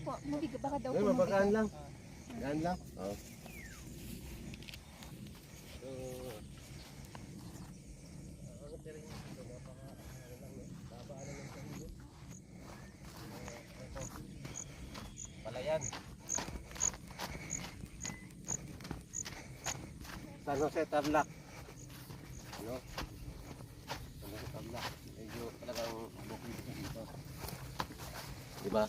po. Mabigat, baka daw po Ngayon, mabigat. mabagaan lang. Gaan lang. Oo. Palayan. San Jose Tarlac. Ano? San Jose Tarlac. Medyo talagang bukid dito. Diba?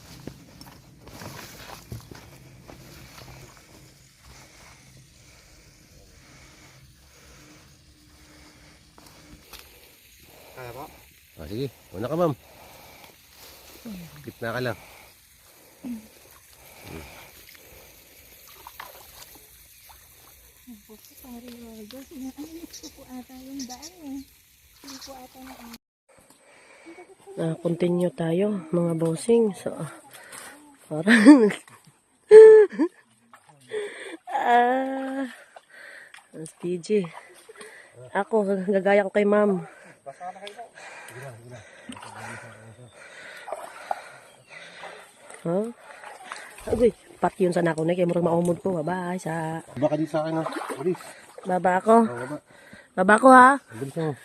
Kaya po? Ah, sige, una ka ma'am. Gitna ka lang. Ako po, pare Rojo. Sinaalit ko po ata yung daan eh. Hindi po ata na Continue tayo mga bossing. So, parang Mas PG. Ako, gagaya ko kay ma'am. Huh? Agoy, pat yun sa nako na kaya murag maumod ko. Bye sa. Baka di sa akin ha. Bilis. Baba ako. Oh, baba. Baba ko ha. Bilis mo.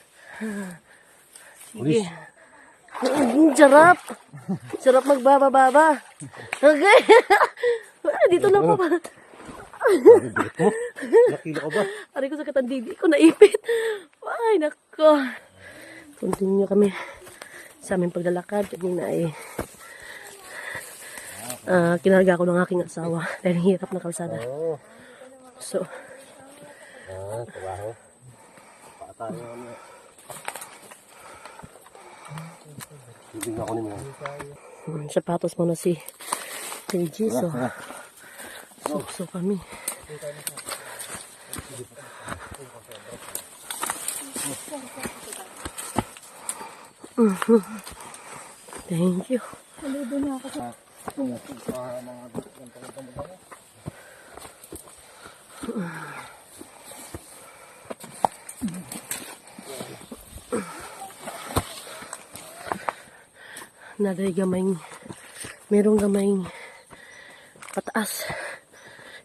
Sige. Sarap. Sarap magbaba-baba. Okay. Dito na po. Bilis mo. Nakilo ka ba? Aray ko sakit ang didi ko, naipit. Ay, nako. Continue kami sa aming paglalakad. Kanina ay kinarga ko ng aking asawa dahil hirap na kalsada. Oo. So, Trabaho. Paatayo kami. Hindi nga ako ni mga. sapatos mo na si Reggie. So kami. Thank you. saludo na ako sa Naday gamayng, merong gamayng pataas.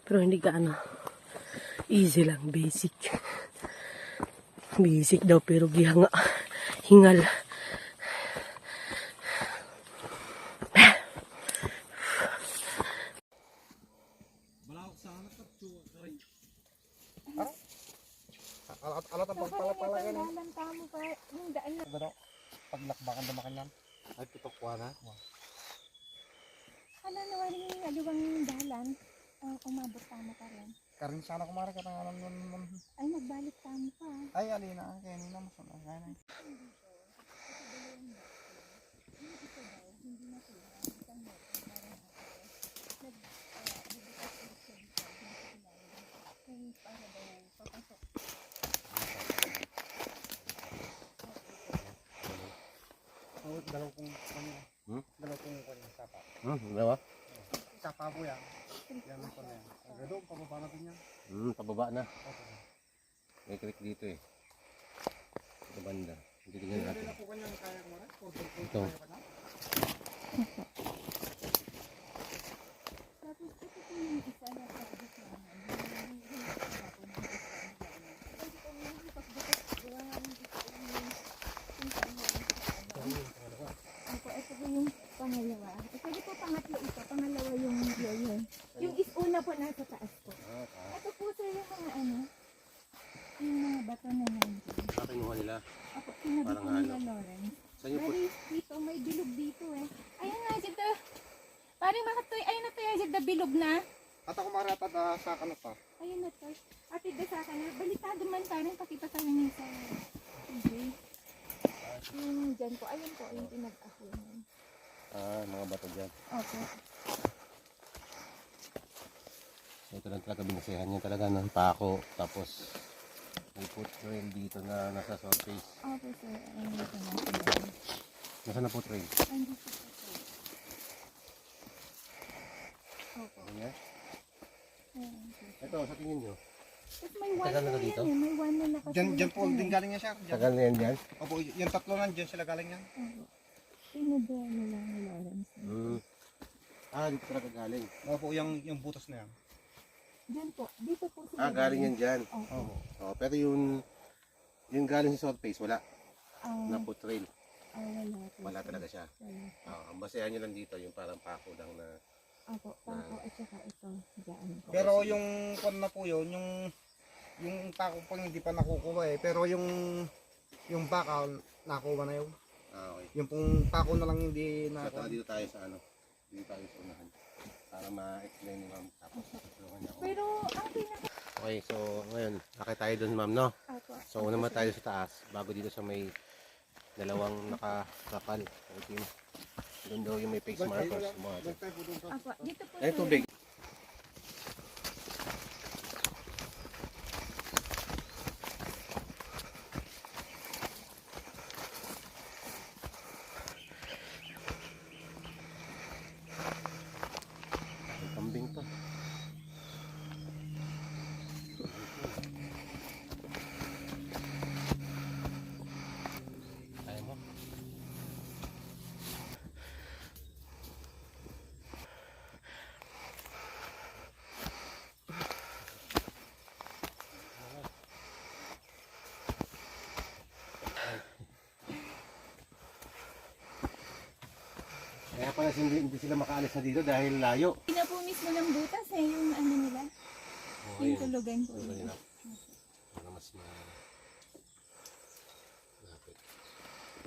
Pero hindi gaano. Easy lang, basic. Basic daw pero gihanga. Hingal. Alat ang pagpalapalagan. Lalanta mo pa yung daan na. Paglakbakan dumakan yan. Ay, tutokwa na. Hala na wala yung aliwang dalan. Umabot tamo pa rin. Karin sana kumara ka ng alam nun. Ay, nagbalik tamo pa. Ay, alina. Kaya nila mas na. Kaya na. Dalaw kong kanina. Dalaw kong kanina sapa. Dalawa? Sapa po yan. Yan po na yan. Gado, pababa natin yan. Pababa na. May creek dito eh. Ito banda. Hindi tingnan natin. Kaya po kanyang kaya kumara? Ito. Tapos ito po yung isa na pagbukas naman. Ako, ito po yung pangalawa. Pwede po pangatlo ito. Pangalawa yung yun. Yung is-una po nasa taas po. Ito po sir yung mga yung mga bato na nandun. Kinuha nila. Ako, sinabi Parang ko nila Lawrence. Saan yung Bali, dito, may bilog dito eh. Ayun nga, Zibda. Parang makatoy, ayun na to yung Zibda, bilog na. At ako maratad sa kanot pa. Ayun na to. Ate, da sa na. Balitado man parang pakita sa kanya sa TV. Yung dyan po, ayun po, yung pinag-ahunan. Mga bato dyan. Opo. Ito lang talaga binasehan niya talaga ng pako. Tapos may foot trail dito na nasa surface. Opo sir, ayun dito na sila. Nasaan na foot trail? Ayun dito po sir. Opo. Ayan. Ayun, sir. Ito, sa tingin nyo. Tapos may one Tagal na na dito? yan eh. May one na nakasulat. Diyan po din galing yan siya. Tagal na yan dyan. Opo, yung tatlo nan, diyan sila galing yan. Opo. Pinadala lang ni Lawrence. Ah, dito talaga galing. Opo, yung butas na yan. Diyan po. Dito po sila. Ah, galing yan dyan. Opo. Opo. Oh, pero yung galing sa surface, wala. Ah, Na foot trail. wala po. Wala talaga siya. Wala. Ang basehan nyo lang dito, yung parang pako lang na. Opo, pako at saka ito. Diyan po. Pero yung kon na po yun, yung tako pang hindi pa nakukuha eh. Pero yung baka, nakuha na yun. Ah, okay. Yung pong tako na lang hindi So, nakuha. dito tayo sa ano. Dito tayo sa unahan. Para ma-explain ni ma'am. Tapos tutulungan niya ako. Pero ang pinaka... Okay, so ngayon, nakita tayo dun ma'am, no? Opo. So una naman tayo sa taas, bago dito sa may dalawang nakakapal. Okay. Doon daw yung may face markers. Mga ito. Opo, dito po. Ay, tubig. May kambing pa. Kaya mo? Kaya pala hindi sila makaalis na dito dahil layo. Hindi na po mismo ng butas eh, yung ano nila. Yung tulugan po nila. Para mas lapit.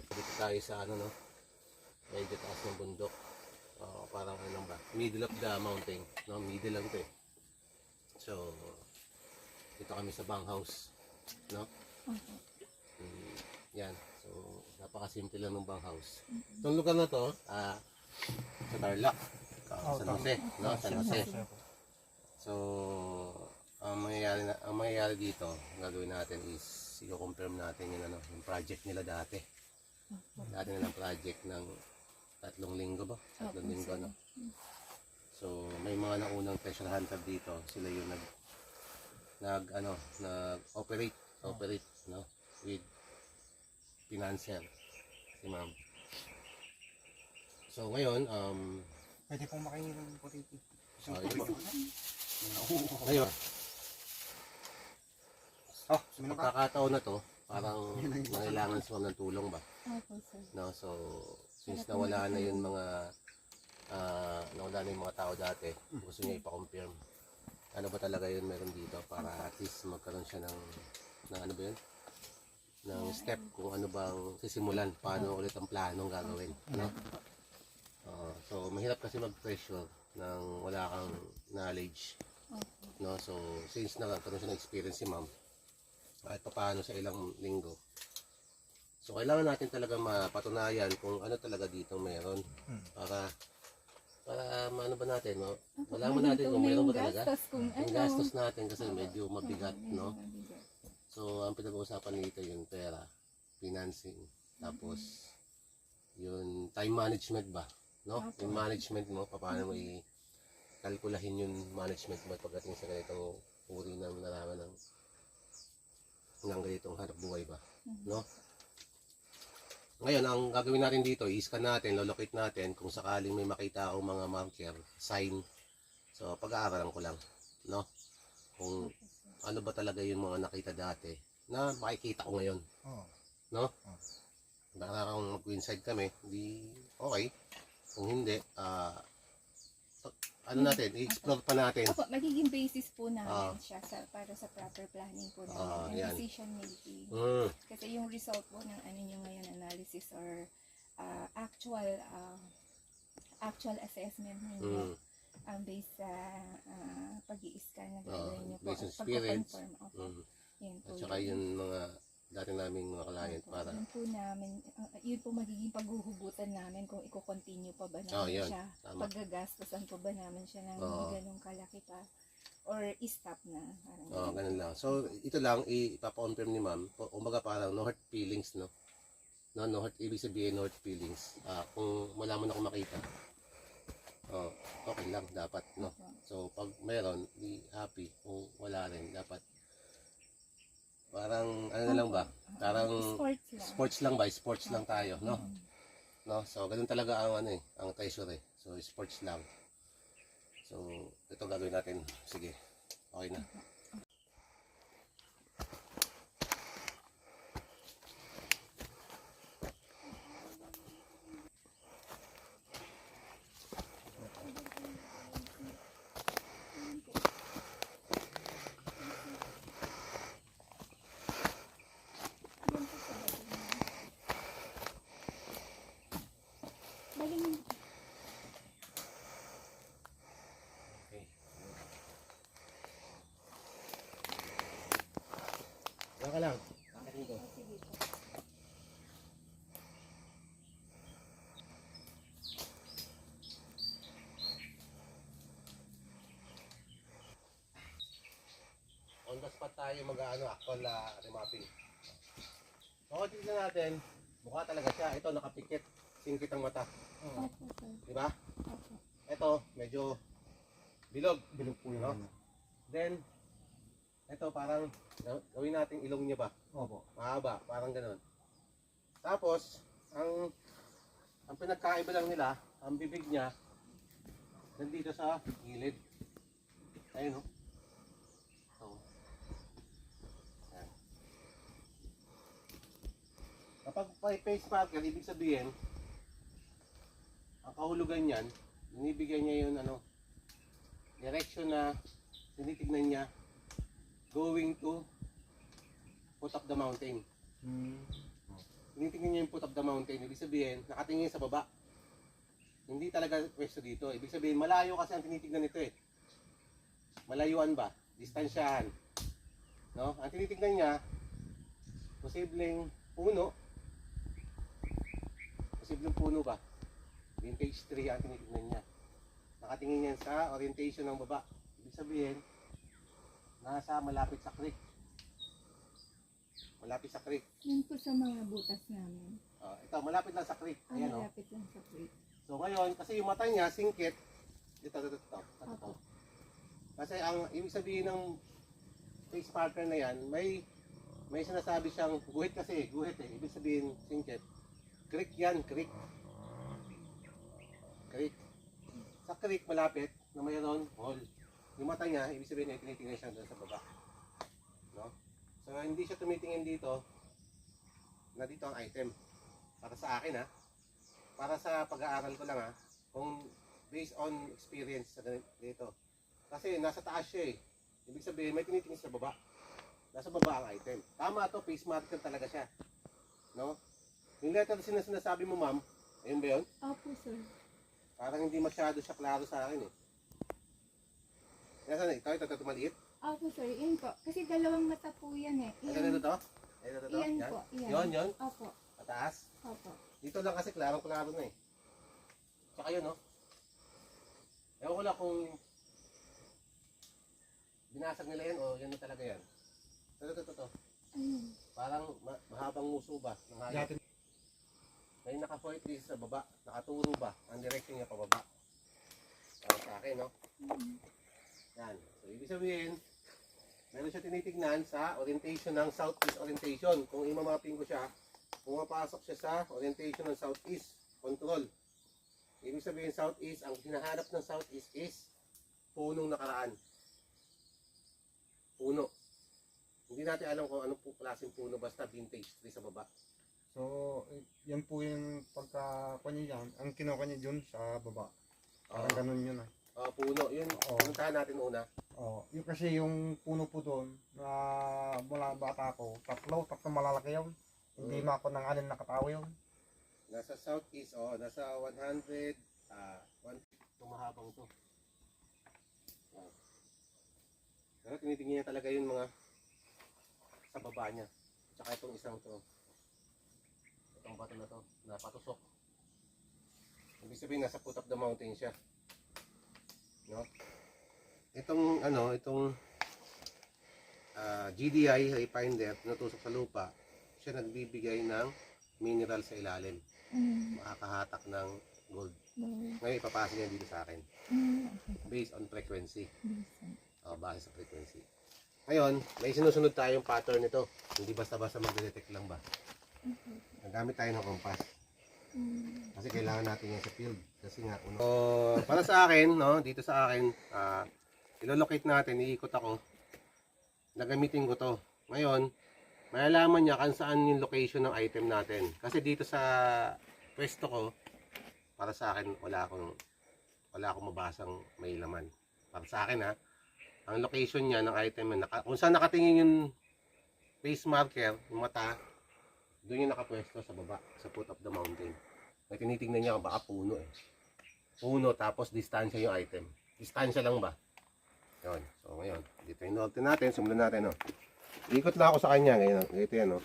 Dito tayo sa ano, no? Medyo taas ng bundok. Parang ano lang ba? Middle of the mountain. No? Middle lang ito eh. So, dito kami sa banghouse. No? Opo. Yan. So, napakasimple lang ng banghouse. Itong lugar na to, sa Tarlac. San Jose. No? San Jose. So, ang mangyayari dito, ang gagawin natin is i-confirm natin yung, yung project nila dati. Dati nilang project ng 3 linggo ba? 3 linggo, no? So, may mga naunang treasure hunter dito. Sila yung nag-operate, no? With financier. Si ma'am. So, ngayon, Pwede pong makainin ng puti. ngayon, Oh, sa suminom ka. pagkakataon na to, parang nangailangan sa ng tulong ba? Opo, sir. No, so since nawala na yung mga tao dati, gusto niya ipa-confirm. Ano ba talaga yun meron dito para at least magkaroon siya ng ano ba yun? Ng step kung ano bang sisimulan, paano ulit ang planong gagawin, no? So mahirap kasi mag-pressure nang wala kang knowledge, no? So since nagkaroon siya ng experience si ma'am, kahit paano sa ilang linggo. So kailangan natin talaga mapatunayan kung ano talaga dito meron para maano ba natin, no? Malaman natin kung meron ba talaga. Yung gastos natin kasi medyo mabigat, no? So ang pinag-uusapan dito yung pera, financing, tapos yung time management ba, no? Yung management mo, paano mo i-kalkulahin yung management mo pagdating sa ganitong uri ng naraman ng ganitong hanap buhay ba, no? Ngayon, ang gagawin natin dito, i-scan natin, lolocate natin kung sakaling may makita akong mga marker, sign. So, pag-aaralan ko lang, no? Kung ano ba talaga yung mga nakita dati na makikita ko ngayon, no? Nakakang mag-coincide kami, hindi okay. Kung hindi, ano natin, i-explore pa natin. Opo, magiging basis po namin siya para sa proper planning po namin and yan. decision making. Kasi yung result po ng ano nyo ngayon, analysis or actual assessment ninyo based sa pag-i-scan na gagawin nyo po. Based on experience. Pagko-confirm. Opo. Yan po. At saka yung mga dati naming mga client Opo, para yun po namin, yun po magiging paghuhugutan namin kung i-continue pa ba namin yan. siya, Tama. paggagastosan pa ba namin siya ng ganong kalaki pa, or i-stop na. Parang ganun lang. So, ito lang, ipapa-confirm ni ma'am. Kumbaga parang no hurt feelings, no? No hurt, ibig sabihin no hurt feelings. Kung wala mo na akong makita, okay lang, dapat, no? So, pag mayroon, be happy. Kung wala rin, dapat parang ano na lang ba? Parang sports lang tayo, no? No? So ganun talaga ang ang treasure eh. So sports lang. So, ito gagawin natin. Sige, okay na. Galing. Okay. Diyan ka lang. Bakit dito? Sige po. On the spot tayo actual remapping. So, tignan natin, mukha talaga siya. Ito, nakapikit. Singkit ang mata. Opo, sir. Di ba? Opo. Ito, medyo bilog. Bilog po yun. No? Then, ito parang gawin natin ilong niya ba? Opo. Mahaba, parang ganun. Tapos, ang pinagkaiba lang nila, ang bibig niya, nandito sa gilid. Ayun, no? So, yan. Kapag may face marker, ibig sabihin, ang kahulugan niyan, binibigyan niya yung direction na tinitignan niya going to foot of the mountain. Tinitingnan niya yung foot of the mountain, ibig sabihin, nakatingin sa baba. Hindi talaga pwesto dito. Ibig sabihin, malayo kasi ang tinitignan nito eh. Malayuan ba? Distansyahan. No? Ang tinitignan niya, posibleng puno. Posibleng puno ba? Vintage tree ang tinitignan niya. Nakatingin yan sa orientation ng baba. Ibig sabihin, nasa malapit sa creek. Malapit sa creek. Yun po sa mga butas namin. Ito, malapit lang sa creek. Ang Ayan, malapit lang sa creek. So ngayon, kasi yung mata niya, singkit. Ito. Kasi ang ibig sabihin ng face marker na yan, may sinasabi siyang guhit kasi, guhit eh. Ibig sabihin, singkit. Creek yan, creek. Creek. Sa creek, malapit, na mayroon hole. Yung mata niya, ibig sabihin ay tinitingnan siya doon sa baba. No? So hindi siya tumitingin dito, na dito ang item. Para sa akin ha. Para sa pag-aaral ko lang ha. Kung based on experience sa dito. Kasi nasa taas siya eh. Ibig sabihin may tinitingin sa baba. Nasa baba ang item. Tama to, face marker talaga siya. No? Yung letter na sinasabi mo ma'am, ayun ba yun? Opo, sir. Parang hindi masyado siya klaro sa akin eh. Nasaan ito? Ito maliit? Opo, sir. Yun po. Kasi dalawang mata po yan eh. Ito to? Ito to? Iyan Yan? po. Iyan. Yun? Opo. Mataas? Opo. Dito lang kasi klaro-klaro na eh. Tsaka yun, no? Ewan ko lang kung binasag nila yan o yan na talaga yan. Ito. Ayun. Parang mahabang muso ba? Ng hayop. Dati May naka-point dito sa baba. Nakaturo ba? Ang direction niya pababa. Para sa akin, no? Yan. So, ibig sabihin, meron siya tinitignan sa orientation ng southeast orientation. Kung imamapping ko siya, pumapasok siya sa orientation ng southeast control. Ibig sabihin southeast, ang hinahanap ng southeast is punong nakaraan. Puno. Hindi natin alam kung anong klaseng puno, basta vintage tree sa baba. So, yan po yung pagka-kanya yan. Ang kinuha niya dun sa baba. Parang ganun yun eh. Puno, yun. Oo. Puntahan natin una. Yung kasi yung puno po doon na mula bata ko, tatlo malalaki yun. Hindi na ako ng alin nakatawa yun. Nasa southeast, nasa 100, 150, mahabang to. Pero tinitingnan niya talaga yung mga sa baba niya. Tsaka itong isang to. Itong bato na to, napatusok. Ibig sabihin, nasa foot of the mountain siya. No? Itong GDI ay finder, natusok sa lupa, siya nagbibigay ng mineral sa ilalim. Makakahatak ng gold. Ngayon ipapasa niya dito sa akin. Based on frequency. Base sa frequency. Ngayon, may sinusunod tayong pattern nito. Hindi basta-basta mag-detect lang ba. Nagamit tayo ng compass. Kasi kailangan natin yan sa field. Kasi nga, uno. So, para sa akin, no, dito sa akin, ilolocate natin, iikot ako. Nagamitin ko to. Ngayon, malalaman niya kung saan yung location ng item natin. Kasi dito sa pwesto ko, para sa akin, wala akong mabasang may laman. Para sa akin, ang location niya ng item, kung saan nakatingin yung face marker, yung mata, doon yung nakapwesto sa baba, sa foot of the mountain. May tinitingnan niya kung baka puno eh. Puno, tapos distansya yung item. Distansya lang ba? Yun. So ngayon, dito yung norte natin, simulan natin, no. Ikot na ako sa kanya ngayon, ganito yan, no.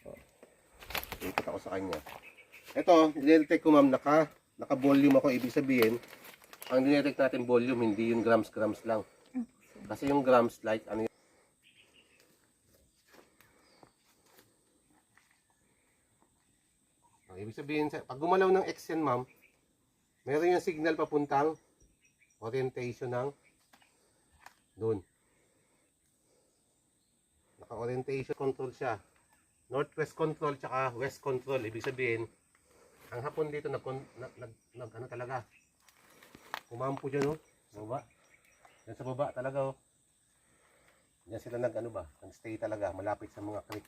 So, ikot ako sa kanya. Ito, dinetect ko ma'am, naka-volume ako, ibig sabihin, ang dinetect natin volume, hindi yung grams lang. Kasi yung grams, like, ano yun? Ibig sabihin, pag gumalaw ng X yan ma'am, meron yung signal papuntang orientation ng doon. Naka-orientation control siya. Northwest control tsaka west control. Ibig sabihin, ang hapon dito ano talaga. Kumampo dyan, no? Sa baba. Yan sa baba talaga, oh. Yan sila nag-stay talaga, malapit sa mga creek.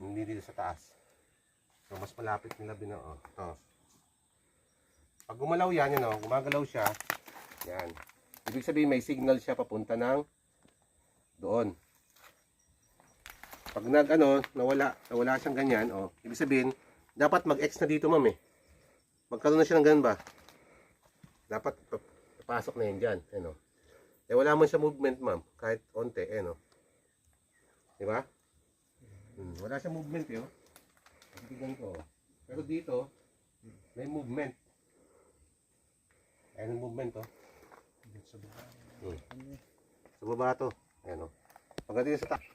Hindi dito sa taas. So, mas malapit nila ito. Pag gumalaw yan, gumagalaw siya, yan. Ibig sabihin, may signal siya papunta ng doon. Pag nawala siyang ganyan, ibig sabihin, dapat mag-X na dito, ma'am, eh. Magkaroon na siya ng ganun ba? Dapat, papasok na yan dyan, Eh, wala man siya movement, ma'am, kahit onte, Diba? Wala siya movement, eh, tignan ko. Pero dito, may movement. Ayan ang movement, Sa baba. Sa baba to. Ayan, Pagdating sa taas.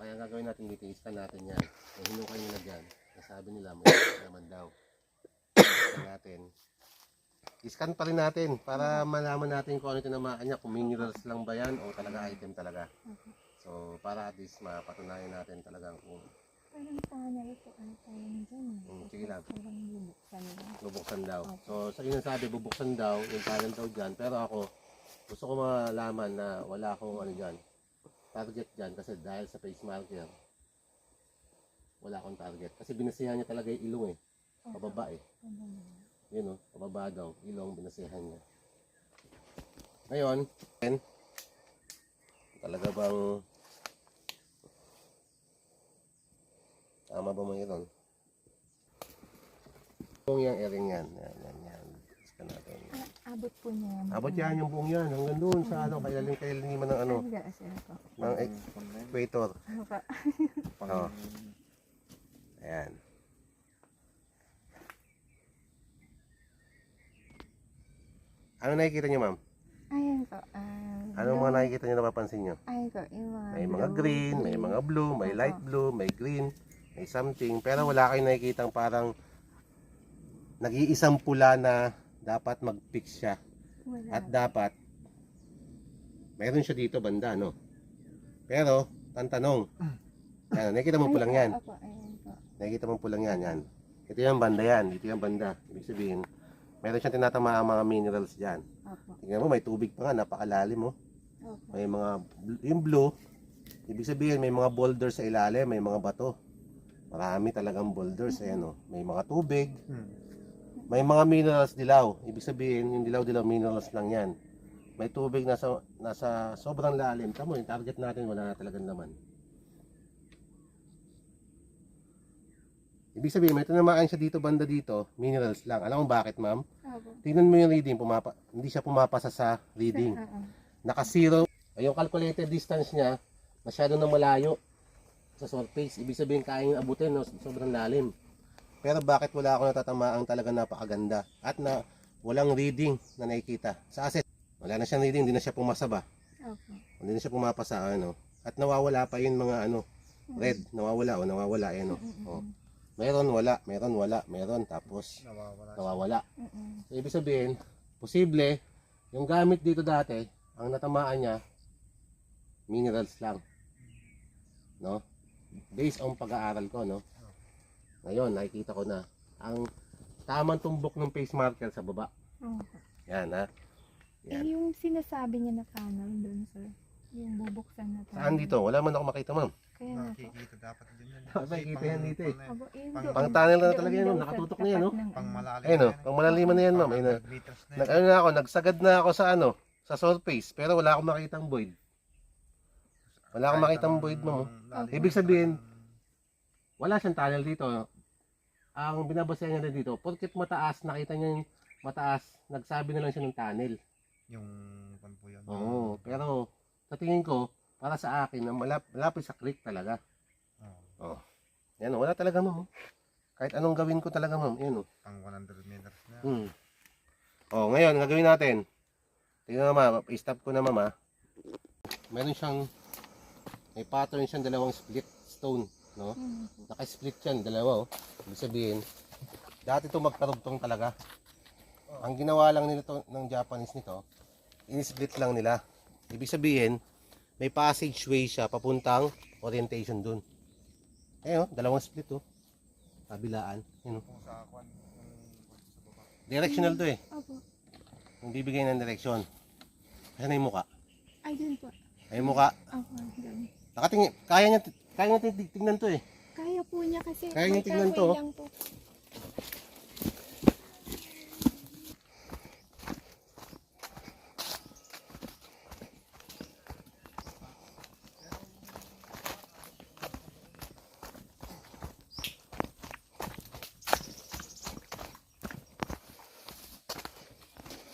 Kaya ang gagawin natin dito, iskan natin yan. Kung hinukan nila dyan, nasabi nila, may naman daw. Iskan natin. Iskan pa rin natin para malaman natin kung ano tinamaan niya, kung minerals lang ba yan o talaga item talaga. So, para at least mapatunayan natin talagang kung Parang tunnel po ang tayo dyan. sige lang, Parang bubuksan na. bubuksan daw. So, sa sinasabi, bubuksan daw, yung tunnel daw dyan. Pero ako, gusto ko malaman na wala akong target dyan kasi dahil sa face marker, wala akong target. Kasi binasihan niya talaga yung ilong, pababa, Yun, pababa daw, ilong binasihan niya. Ngayon, talaga bang tama ba mayroon? Buong yung ering yan. Yan. Iskan natin. Abot po niya. Abot yan yung buong yan. Hanggang doon sa kailalim man ng ng equator. Oo. Ayan. Ano nakikita niyo, ma'am? Ayan po. Anong mga nakikita niyo, napapansin niyo? Ayan po, yung mga May mga green, may mga blue, may light blue, may green, may something. Pero wala kayong nakikita parang nag-iisang pula na dapat mag-fix siya. Wala. At dapat mayroon siya dito banda, Pero, tanong. Yan, nakikita mo pulang yan. Opo, ayan po. Nakikita mo pulang yan. Ito yung banda yan. Dito yung banda. Ibig sabihin, meron siyang tinatamaan mga minerals dyan. Opo. Tingnan mo, may tubig pa nga, napakalalim, Opo. May mga, yung blue, ibig sabihin may mga boulders sa ilalim, may mga bato. Marami talagang boulders, May mga tubig, may mga minerals dilaw. Ibig sabihin, yung dilaw minerals lang yan. May tubig nasa sobrang lalim. Tamo, yung target natin wala na talagang laman. Ibig sabihin, may tinamaan siya dito, banda dito, minerals lang. Alam mo bakit, ma'am? Opo. Tingnan mo yung reading, hindi siya pumapasa sa reading. Naka-zero. Yung calculated distance niya, masyado na malayo sa surface. Ibig sabihin, kaya yung abutin, sobrang lalim. Pero bakit wala ako natatamaang talaga napakaganda? At walang reading na nakikita. Sa asset, wala na siyang reading, hindi na siya pumasa ba? Opo. Hindi na siya pumapasa, At nawawala pa yung mga, red. Nawawala, Meron, meron, tapos nawawala. So, ibig sabihin, posible, yung gamit dito dati, ang natamaan niya, minerals lang. based on pag-aaral ko, no? Ngayon, nakikita ko na ang tamang tumbok ng face marker sa baba. Oo. Yan, ha? Yan. Yung sinasabi niya na tunnel doon, sir. Yung bubuksan na tunnel. Saan dito? Wala man ako makita, ma'am. Kaya nga po. Nakikita dapat din yan. Nakikita yan dito eh. Abo, Pang tunnel na talaga yan, nakatutok na yan, no? Pang malalim. Ayun, no? Pang malaliman na yan, ma'am. Ayun, no? Ano na ako, nagsagad na ako sa ano, sa surface, pero wala akong makitang void. Wala akong makitang void, ma'am. Ibig sabihin, wala siyang tunnel dito. Ang binabasehan niya na dito, porket mataas, nakita niya yung mataas, nagsabi na lang siya ng tunnel. Yung pan po yan. Oo, pero sa tingin ko, para sa akin, malapit sa creek talaga. Oh. Yan, wala talaga, ma'am. Kahit anong gawin ko talaga, ma'am. Yan, oh. Pang 100 meters na. Oh, ngayon, ang gagawin natin, tingnan mama, i-stop ko na, mama. Meron siyang, may pattern siyang dalawang split stone, no? Naka-split yan, dalawa, oh. Ibig sabihin, dati ito magkarugtong talaga. Ang ginawa lang nila to, ng Japanese nito, in-split lang nila. Ibig sabihin, may passageway siya papuntang orientation dun. Ayun, dalawang split, oh. Kabilaan. Yun, oh. Kung sa kwan, Directional to, eh. Opo. Yung bibigay ng direksyon. Ayan na yung muka. Ay, dun po. Ay, yung muka. Opo, dun. Nakatingin, kaya niya tignan to, eh. Kaya po niya kasi. Kaya niya may tingnan kahoy to. lang po.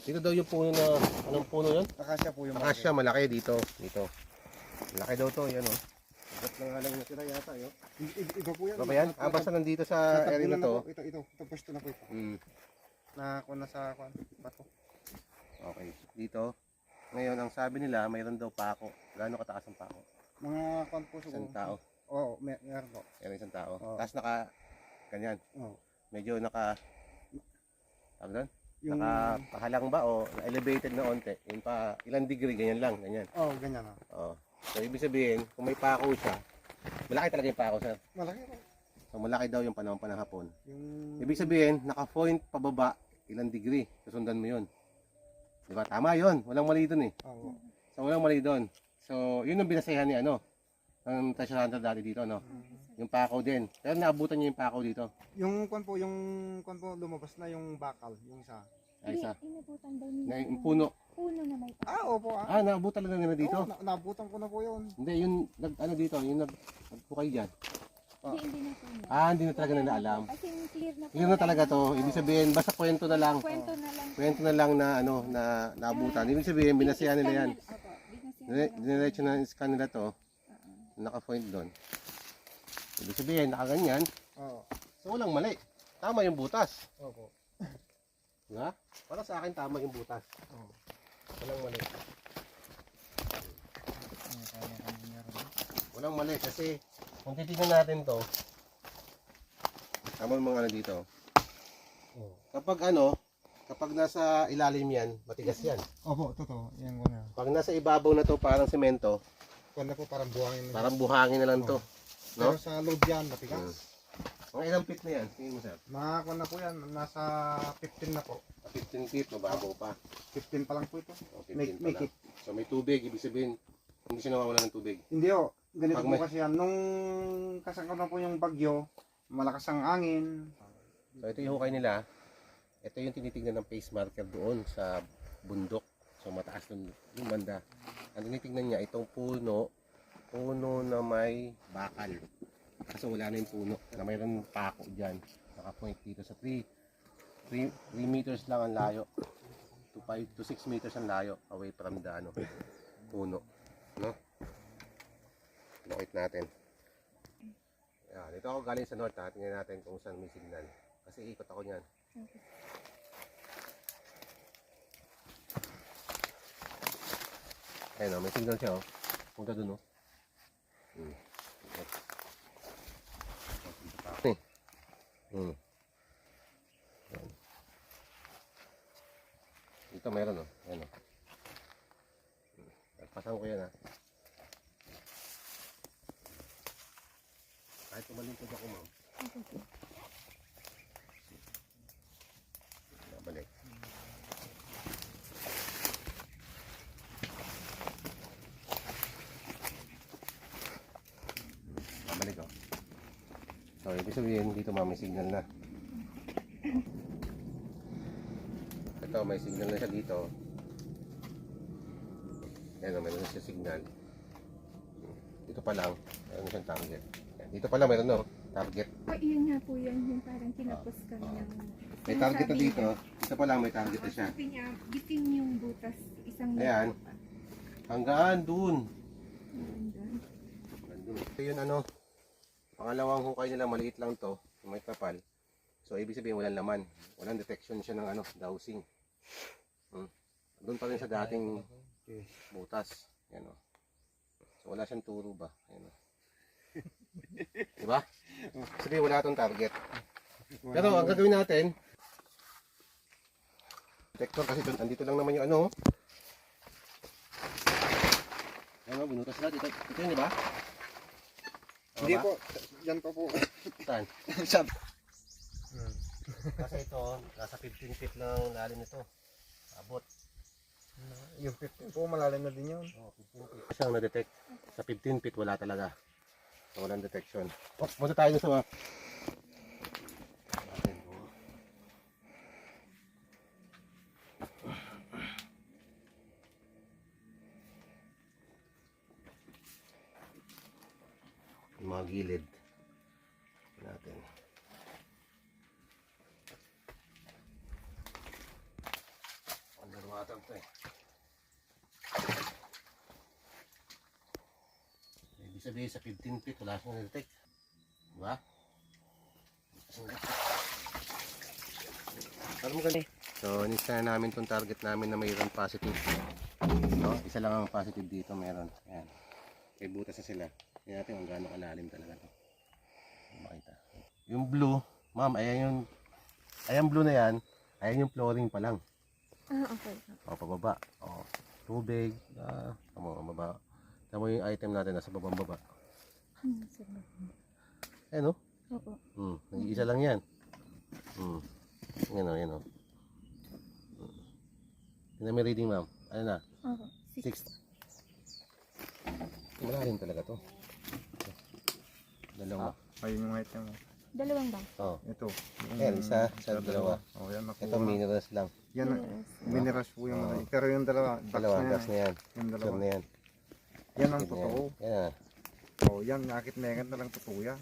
Dito daw yung puno na, anong puno yun? Akasya po yung Akasya, malaki dito. Dito. Malaki daw to, yan, oh. Ibat lang nga lang yung tira yata, yun. Iba po yan. Ano ba yan? Ah, basta nandito sa area na to. Ito, pwesto na po ito. Na kung nasa kwan, bato. Okay, dito. Ngayon, ang sabi nila, mayroon daw pako. Gaano kataas ang pako? Mga kwan po siguro. Isang tao. Oo, meron po. Yan, isang tao. Oo. Tapos naka, ganyan. Oo. Medyo naka, tawag doon? Yung, Nakapahalang ba o elevated na onte? Yung pa, ilang degree, ganyan lang, ganyan. ganyan na. Oh. So, ibig sabihin, kung may pako siya, malaki talaga yung pako, sir. Malaki po. So, malaki daw yung panahon pa ng hapon. Yung, Ibig sabihin, naka-point pababa, ilang degree. Susundan mo yun. Di ba? Tama yun. Walang mali dun, eh. oo. So, walang mali dun. So, yun ang binasayahan ni ano, ng treasure hunter dati dito, no? Yung pako din. Pero naabutan niya yung pako dito. Yung kwan po, lumabas na yung bakal, yung isa. Ay, isa. Inabutan daw niya. Na, yung puno. Puno na may pa. Opo. Ah, naabutan lang nila dito. Oo, nabutan ko na po yun. Hindi, yung ano dito, yung nagpukay dyan. Hindi na po niya. Ah, hindi na talaga nila alam. Kasi clear na po. Yun na talaga to. Ibig sabihin, basta kwento na lang. Kwento na lang. Kwento na lang na ano, na naabutan. Ibig sabihin, binasihan nila yan. Opo, binasihan nila. Dinerecho na scan nila to. Naka-point doon. Ibig sabihin, nakaganyan. Oo. So, walang mali. Tama yung butas. Opo. Diba? Para sa akin, tama yung butas. Oo. Walang mali. Walang mali kasi kung titignan natin to, tama yung mga ano dito. Kapag nasa ilalim yan, matigas yan. Opo, totoo. Yan ko na. Pag nasa ibabaw na to, parang semento, Kwan na po, parang buhangin na. parang buhangin na lang to. No? Pero sa loob yan, matigas. Mga ilang feet na yan? Tingin mo, sir? Mga kwan na po yan, nasa 15 na po. 15 feet, mababaw pa. 15 pa lang po ito. O, 15 Make pa lang. it. So may tubig, ibig sabihin, hindi siya nawawala ng tubig. Hindi o, ganito Pag po may- kasi yan. Nung kasangkot na po yung bagyo, malakas ang angin. So ito yung hukay nila. Ito yung tinitingnan ng face marker doon sa bundok. So mataas doon yung banda. Ang tinitingnan niya, itong puno na may bakal. Kaso wala na yung puno na mayroon pako dyan. Naka-point dito sa 3 meters lang ang layo. To 5 to 6 meters ang layo away from the puno. No? Lokit natin. Yan, dito ako galing sa north. Tingnan natin kung saan may signal. Kasi ikot ako niyan. Ayun, may signal siya. Punta dun. Yan. Dito meron, Ayan, Pasan ko yan, Tumalingkod ako, ma'am. Okay po. Balik. Balik ako. So, ibig sabihin, dito ma'am, may signal na. Ito, may signal na siya dito. Ayan, meron na siya signal. Dito pa lang, meron siyang target. Ayan, dito pa lang, meron no, target. Yun nga po yun, yung parang kinapos kami ng... May target na dito. Dito pa lang, may target na siya. Sabi niya, bitin yung butas, isang Ayan. metro pa. Hanggaan dun. Ayan, doon. Ito yun ano, pangalawang hukay nila, maliit lang to, may kapal. So, ibig sabihin, walang laman. Walang detection siya ng ano, dowsing. Doon pa rin sa dating butas. Yan o. So, wala siyang turo ba? Yan o. Diba? Sabihin, wala itong target. Pero, ang gagawin natin, detector kasi doon, andito lang naman yung ano. Yan o, binutas na. Ito yun, diba? Hindi po, yan pa po. Saan? Sabi. Kasi ito, nasa 15 feet lang lalim nito. Abot. Yung 15 po, malalim na din yun. Oh, 15 feet. Siyang na-detect. Sa 15 feet, wala talaga. So, walang detection. Oh, punta tayo sa mga... Yung mga gilid natin. Underwater to eh. Ibig sabihin sa 15 feet wala siyang na-detect. Diba? Pero maganda. So, inista na namin itong target namin na mayroon positive. No? Isa lang ang positive dito meron. Ayan. May butas na sila. Tingnan natin kung gaano kalalim talaga ito. Makita. Yung blue, ma'am, ayan yung blue na yan. Ayan yung flooring pa lang. Okay. O, pababa. O, tubig. Pababa. Tama yung item natin nasa babang baba. Sige. Ayan o. Opo. Nag-iisa lang yan. Yan o, yan o. Yan na may reading, ma'am. Ano na? Opo. 6. Malalim talaga to. Dalawa. Ayun yung height mo. Dalawang ba? Oh. Ito. Ayan, isa, dalawa. Oh, yan nakuha. Ito minerals lang. Yan, minerals po yung malaki. Pero yung dalawa, Dalawa, gas na yan. Yung Sure dalawa. na yan. Yan ang Yan. totoo. Yan. Oh, yan, nakit megan na lang totoo yan.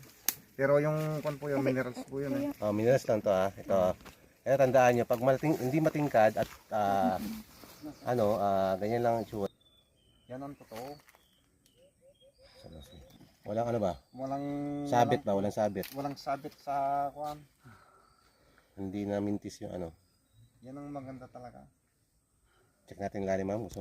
Pero yung kon po yung minerals po yun eh. Oh, minerals lang to ah. Ito ah. Kaya tandaan nyo, pag hindi matingkad at ganyan lang ang tsura. Yan ang totoo. Walang ano ba? Walang Sabit ba? Walang sabit. Walang sabit sa kuan. Hindi na mintis yung ano. Yan ang maganda talaga. Check natin lalim, ma'am. Gusto